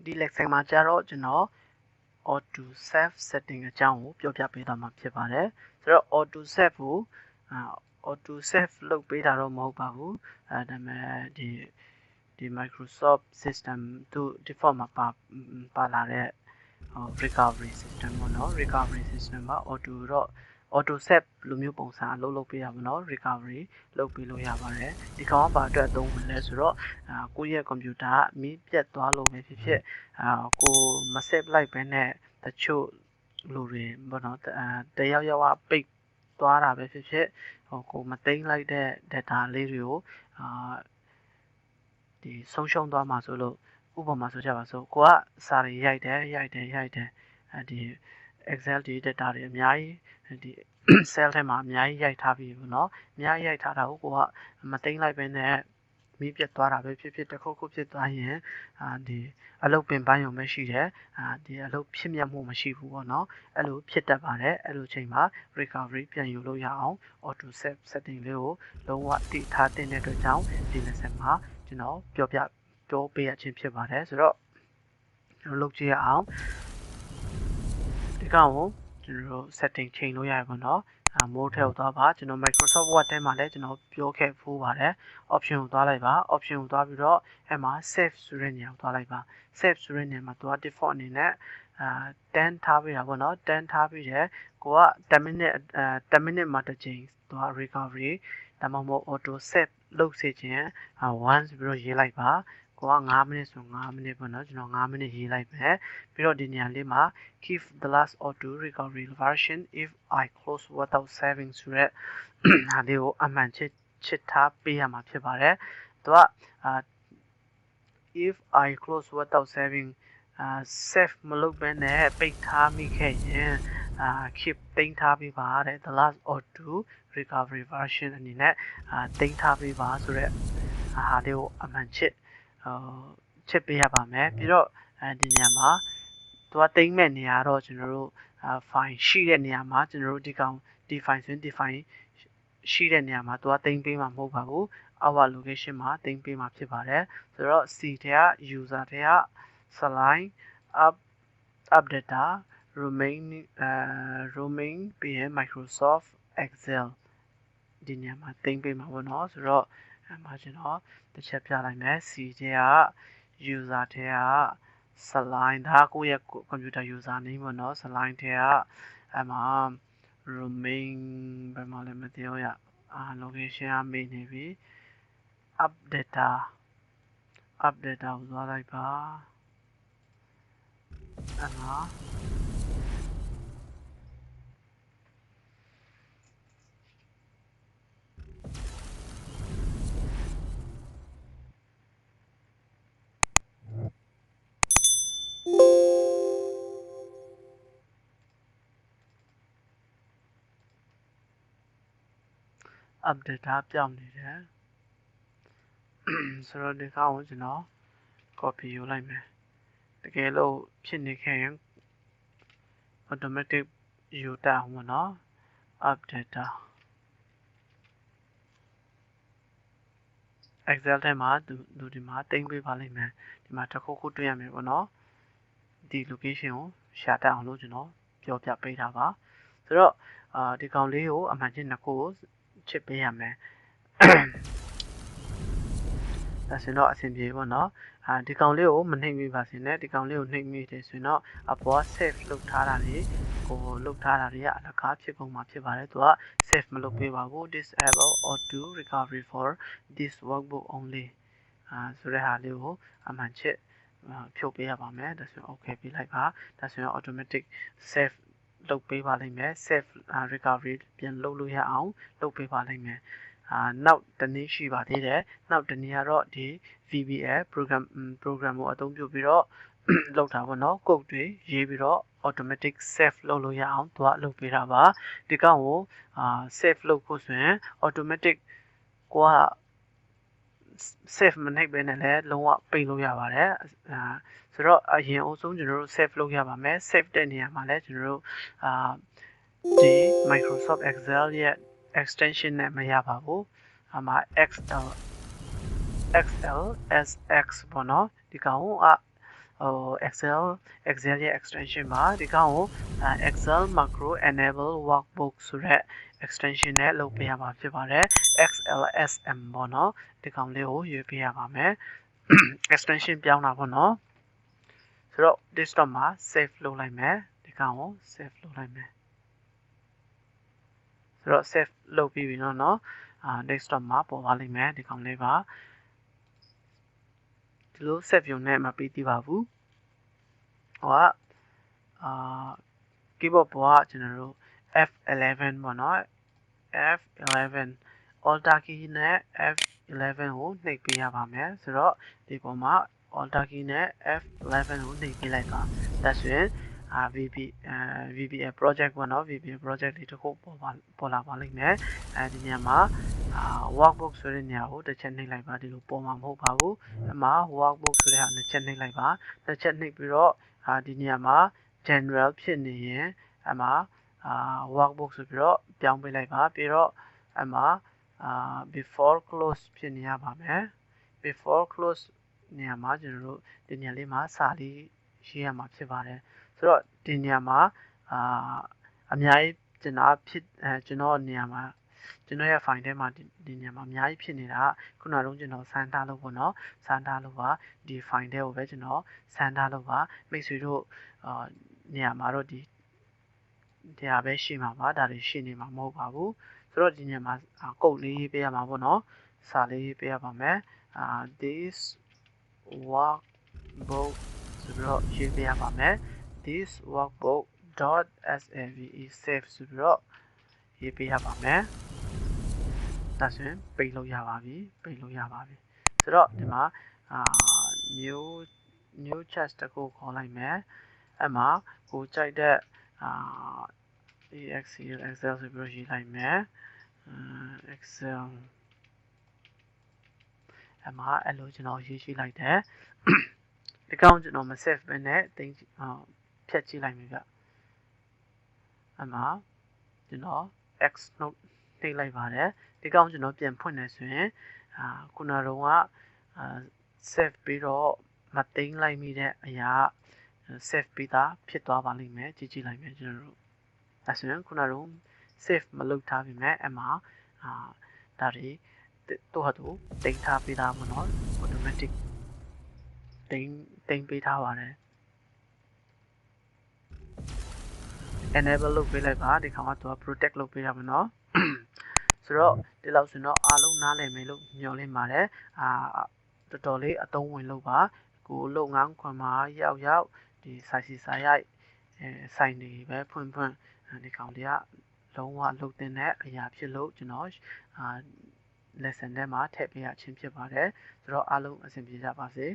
ဒီ lecture မှာကျတော့ကျွန်တော် auto save setting အကြောင်းကိုပြောပြပေးသွားမှာဖြစ်ပါတယ်ဆိုတော့ auto save ကိုauto save လုပ်ပေးတာတော့မဟုတ်ပါဘူးဒါပေမဲ့ဒီ Microsoft system သူ default မှာပါလာတဲ့recovery system ပေါ့နော် recovery system မှာ auto save လိုမျိုးပုံစံအလုပ်ပေးရပါတော့ recovery လုပ်ပေးလို့ရပါတယ်ဒီကောင်ကဘာအတွက်အသုံးဝင်လဲဆိုတော့ကိုယ့်ရဲ့ computer ကမီးပြတ်သွားလို့ပဲဖြစ်ဖြစ်ကိုမ save လိုက်ဘဲနဲ့တချို့လူတွေပေါ့နော်တယောက်ယောက်ကပိတ်သွားတာပဲဖြစ်ဖြစ်ကိုမသိမ်းလိုက်တဲ့ data လေးတွေကိုဒီဆုံးရှုံးသွားမှာဆိုလို့ဥပမာဆိုကြပါစို့ကိုကစာတွေရိုက်တယ်ဒီ Excel ဒီ data တွေအများကြီးဒီ cell ထဲမှာအများကြီးရိုက်ထားပြီပေါ့နော်အများကြီးရိုက်ထားတာကိုကိုကမသိမ်းလိုက်ပဲနဲ့မီးပြတ်သွားတာပဲဖြစ်ဖြစ်တစ်ခုခုဖြစ်သွားရင်ဒီအလုပ်ပင်ပန်းရုံပဲရှိတယ်ဒီအလုပ်ဖြစ်မြတ်မှုမရှိဘူးပေါ့နော်အဲ့လိုဖြစ်တတ်ပါတယ်အဲ့လိုချိန်မှာ recovery ပြန်ယူလို့ရအောင် auto save setting လေးကိုလုံးဝတည်ထားတဲ့အတွက်ကြောင့်ဒီ lesson မှာကျွန်တော်ပြောပေးရခြင်းဖြစ်ပါတယ်ဆိုတော့ကျွန်တော်လုပ်ကြည့်ရအောင်ဒီကောင်ကိုကျွန်တော် setting ချိန်လို့ရတယ်ပေါ့နော်မိုးထဲကိုသွားပါကျွန်တော် Microsoft Word ထဲမှာလည်းကျွန်တော်ပြောခဲ့ဖူးပါတယ် option ကိုသွားလိုက်ပါ option ကိုသွားပြီးတော့အဲ့မှာ save ဆိုတဲ့နေရာကိုသွားလိုက်ပါ save ဆိုတဲ့နေရာမှာသူက default အနေနဲ့10ထားပေးတာပေါ့နော်10ထားပေးတယ်ကိုက10 minute မှာတစ်ချိန်သူက recovery ဒါမှမဟုတ် auto save လုပ်စေခြင်းonce ပြီးတော့ရေးလိုက်ပါကိုက9 minute ဆို9 minute ပေါ့နော်ကျွန်တော်9 minute ရေးလိုက်မယ်ပြီးတော့ဒီနေရာလေးမှာ keep the last auto recovery version if I close without saving ဆိုတဲ့ဟာလေးကိုအမှန်ချစ်ထားပေးရမှာဖြစ်ပါတယ်သူကif I close without saving save မလုပ်ဘဲနဲ့ပိတ်ထားမိခဲ့ရင်keep သိမ်းထားပေးပါတဲ့ the last auto recovery version အနေနဲ့သိမ်းထားပေးပါဆိုတဲ့ဟာလေးကိုအမှန်ချစ်ပေးရပါမယ်ပြီးတော့ဒီနေရာမှာသူကသိမ်းမဲ့နေရာတော့ကျွန်တော်တို့file ရှိတဲ့နေရာမှာကျွန်တော်တို့ဒီ file ဆိုရင်ဒီ file ရှိတဲ့နေရာမှာသူကသိမ်းပေးမှာမဟုတ်ပါဘူး our location မှာသိမ်းပေးမှာဖြစ်ပါတယ်ဆိုတော့ C ထဲက user ထဲက Salai up data roaming ပြီးရင် Microsoft Excel ဒီနေရာမှာသိမ်းပေးမှာပေါ့နော်ဆိုတော့အဲ့မှာကျွန်တော်တစ်ချက်ပြလိုက်မယ် C ထဲက user ထဲက Salai ဒါကိုယ့်ရဲ့ computer user name ပေါ့နော် Salai ထဲကအဲ့မှာ roaming ဘယ်မှာလဲမသိဘူးရlocation ကမေ့နေပြီ up data ကိုသွားလိုက်ပါအဲ့မှာupdate ပြောင်းနေတယ်ဆိုတော့ဒီကောင်ကိုကျွန်တော် copy ယူလိုက်မယ်တကယ်လို့ဖြစ်နေခဲ့ရင် automatic ယူတတ်အောင်ပေါ့နော် update Excel ထဲမှာသူဒီမှာတင်ပေးပါလိမ့်မယ်ဒီမှာတစ်ခုခုတွေ့ရမယ်ပေါ့နော်ဒီ location ကိုရှာတတ်အောင်လို့ကျွန်တော်ပြောပြပေးတာပါဆိုတော့ဒီကောင်လေးကိုအမှန်ချင်းနှစ်ခုကိုချစ်ပေးရမယ်ဒါဆိုတော့အဆင်ပြေပေါ့နော်ဒီကောင်လေးကိုမနှိမ့်မိပါစေနဲ့ဒီကောင်လေးကိုနှိမ့်မိတယ်ဆိုရင်တော့အပေါ် save လုပ်ထားတာတွေကိုလုပ်ထားတာတွေကအလကားဖြစ်ကုန်မှာဖြစ်ပါတယ်သူက save မလုပ်ပေးပါဘူး disable auto recovery for this workbook only ဆိုတဲ့ဟာလေးကိုအမှန်ချစ်ဖြုတ်ပေးရပါမယ်ဒါဆိုရင် okay ပေးလိုက်ပါဒါဆိုရင် automatic save လုပ်ပေးပါလိမ့်မယ် save recovery ပြန်လုပ်လို့ရအောင်လုပ်ပေးပါလိမ့်မယ်နောက်တနည်းရှိပါသေးတယ်နောက်တနည်းကတော့ဒီ VBA program ကိုအသုံးပြုပြီးတော့လုပ်တာပေါ့နော် code တွေရေးပြီးတော့ automatic save လုပ်လို့ရအောင်သူကလုပ်ပေးတာပါဒီကောင်ကိုsave လုပ်ဖို့ဆိုရင် automatic ကိုက save မနှိပ်ဘဲနဲ့လည်းလုံးဝပိတ်လို့ရပါတယ်ဆိုတော့အရင်အဆုံးကျွန်တော်တို့ save လုပ်ရပါမယ် save တဲ့နေရာမှာလည်းကျွန်တော်တို့ဒီ Microsoft Excel ရဲ့ extension နဲ့မရပါဘူးအမှာ XLSX ပေါ့နော်ဒီကောင်က Excel ရဲ့ extension ပါဒီကောင်ကိုExcel macro enable workbook ဆိုတဲ့ extension နဲ့လုပ်ပေးရမှာဖြစ်ပါတယ် XLSM ပေါ့နော်ဒီကောင်လေးကိုရွေးပေးရပါမယ် extension ပြောင်းတာပေါ့နော်ဆိုတော့ desktop မှာ save လုပ်လိုက်မယ်ဒီကောင်ကို save လုပ်လိုက်မယ်ဆိုတော့ save လုပ်ပြီးပြီနော်desktop မှာပေါ်ပါလိမ့်မယ်ဒီကောင်လေးပါဒီလို save ရုံနဲ့မပြီးသေးပါဘူးဟိုကkeyboard ပေါ်ကကျွန်တော်တို့ F11 ပေါ့နော် F11 Alt key နဲ့ F11 ကိုနှိပ်ပေးရပါမယ်ဆိုတော့ဒီပေါ်မှာ Alt key နဲ့ F11 ကိုနှိပ်ပေးလိုက်ပါဒါဆိုရင်VBA project ပေါ့နော် VBA project လေးတစ်ခုပေါ်လာပါလိမ့်မယ်ဒီနေရာမှာworkbook ဆိုတဲ့နေရာကိုတစ်ချက်နှိပ်လိုက်ပါဒီလိုပေါ်မှာမဟုတ်ပါဘူးအမှာ workbook ဆိုတဲ့ဟာတစ်ချက်နှိပ်လိုက်ပါတစ်ချက်နှိပ်ပြီးတော့ဒီနေရာမှာ general ဖြစ်နေရင်အမှာworkbook ဆိုပြီးတော့ပြောင်းပေးလိုက်ပါပြီးတော့အမှာbefore close ဖြစ်နေရပါမယ် before close နေရာမှာကျွန်တော်တို့ဒီနေရာလေးမှာစာလေးရေးရမှာဖြစ်ပါတယ်ဆိုတော့ဒီနေရာမှာအများကြီးကျွန်တော်နေရာမှာကျွန်တော်ရဲ့ file ထဲမှာဒီနေရာမှာအများကြီးဖြစ်နေတာခုနကတော့ကျွန်တော်စမ်းထားလို့ပေါ့နော်စမ်းထားလို့ပါဒီ file ထဲကိုပဲကျွန်တော်စမ်းထားလို့ပါမိတ်ဆွေတို့နေရာမှာတော့ဒီဟာပဲရှိမှာပါဒါတွေရှိနေမှာမဟုတ်ပါဘူးဆိုတော့ဒီနေရာမှာကုတ်လေးရေးပေးရမှာပေါ့နော်စာလေးရေးပေးရပါမယ်this workbook ဆိုပြီးတော့ရေးပေးရပါမယ် this workbook .save ဆိုပြီးတော့ရေးပေးရပါမယ်ဒါဆိုရင်ပိတ်လို့ရပါပြီဆိုတော့ဒီမှာnew chat တခုခေါ်လိုက်မယ်အဲ့မှာကိုကြိုက်တဲ့Excel ဆိုပြီးတော့ရေးလိုက်မယ်Excel အဲ့မှာအဲ့လိုကျွန်တော်ရေးရှိလိုက်တယ်ဒီကောင်ကျွန်တော်မ save ပဲနဲ့ဖြတ်ကြည့်လိုက်မယ်ဗျအဲ့မှာကျွန်တော် X note နှိပ်လိုက်ပါတယ်ဒီကောင်ကျွန်တော်ပြန်ဖွင့်နေဆိုရင်ခုနကတော့save ပြီးတော့မသိမ်းလိုက်မိတဲ့အရာ save ပြီးသားဖြစ်သွားပါလိမ့်မယ်ကြည့်လိုက်မယ်ကျွန်တော်တို့အဲဆိုရင်ခုနကတော့ save မလုပ်ထားပြီမဲ့အမှာဒါတွေတို့ဟာတို့တင်ထားပေးတာပေါ့နော် automatic တင်ပေးထားပါတယ် enable လုပ်ပေးလိုက်ပါဒီခါမှာသူက protect လုပ်ပေးရမယ်နော်ဆိုတော့ဒီလောက်ဆိုတော့အားလုံးနားလည်မယ်လို့ညွှန်လင်းပါတယ်တော်တော်လေးအသုံးဝင်လို့ပါကိုလုပ်ငန်းခွင်မှာရောက်ဒီဆိုင်စီဆိုင်ရိုက်ဆိုင်တွေပဲဖွင့်ဒီကောင်တွေကလုံးဝလုပ်တဲ့အရာဖြစ်လို့ကျွန်တော်lesson ထဲမှာထည့်ပေးရခြင်းဖြစ်ပါတယ်ဆိုတော့အားလုံးအဆင်ပြေကြပါစေ